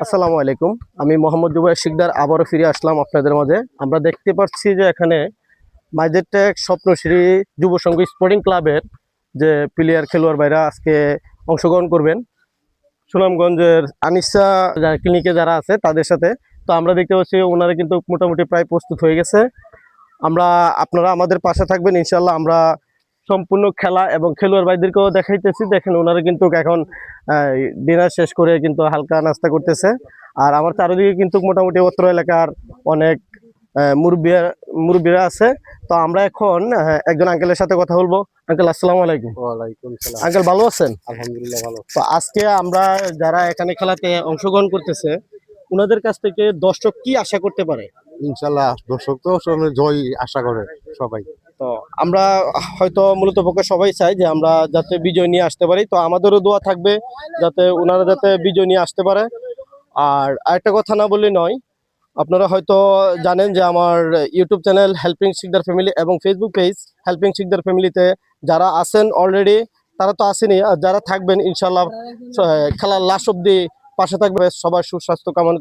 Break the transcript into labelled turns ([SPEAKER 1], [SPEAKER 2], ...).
[SPEAKER 1] আসসালামু আলাইকুম। আমি মোহাম্মদ জুবাইর শিকদার আবারও ফিরে আসলাম আপনাদের মাঝে। আমরা দেখতে পাচ্ছি যে এখানে মাইজের টেক স্বপ্নশ্রী যুব সংঘ স্পোর্টিং ক্লাবের যে প্লেয়ার খেলোয়াড় ভাইরা আজকে অংশগ্রহণ করবেন সুনামগঞ্জের আনিসা ক্লিনিকে যারা আছে তাদের সাথে। তো আমরা দেখতে পাচ্ছি ওনারা কিন্তু মোটামুটি প্রায় প্রস্তুত হয়ে গেছে। আপনারা আমাদের পাশে থাকবেন ইনশাল্লাহ। আমরা সম্পূর্ণ খেলা এবং খেলোয়াড় ভাইদেরকেও দেখাইতেছি। দেখেন ওনারা কিন্তু এখন ডিনার শেষ করে কিন্তু হালকা নাস্তা করতেছে। আর আমার চারিদিকে কিন্তু মোটামুটি অত্র এলাকার অনেক মুরব্বীরা আছে। তো আমরা এখন একজন আঙ্কেলের সাথে কথা বলবো। আঙ্কেল, আসসালামু আলাইকুম।
[SPEAKER 2] ওয়ালাইকুম সালাম।
[SPEAKER 1] আঙ্কেল, ভালো আছেন?
[SPEAKER 2] আলহামদুলিল্লাহ ভালো।
[SPEAKER 1] তো আজকে আমরা যারা এখানে খেলাতে অংশগ্রহণ করতেছে ওনাদের কাছ থেকে দর্শক কি আশা করতে পারে?
[SPEAKER 2] ইনশাআল্লাহ দর্শক তো জয় আশা করে সবাই।
[SPEAKER 1] তো আমরা হয়তো মূলত পক্ষে সবাই চাই যে আমরা যাতে বিজয় নিয়ে আসতে পারি। তো আমাদেরও দোয়া থাকবে যাতে ওনারা যাতে বিজয় নিয়ে আসতে পারে। আর আরেকটা কথা না বললে নয়, আপনারা হয়তো জানেন যে আমার YouTube channel helping Shikdar family এবং ফেসবুক পেজ হেল্পিং শিকদার ফ্যামিলিতে যারা আছেন অলরেডি তারা তো আসেনি, আর যারা থাকবেন ইনশাল্লাহ খেলার লাস্ট অব্দি পাশে থাকবে। সবার সুস্বাস্থ্য কামনা করি।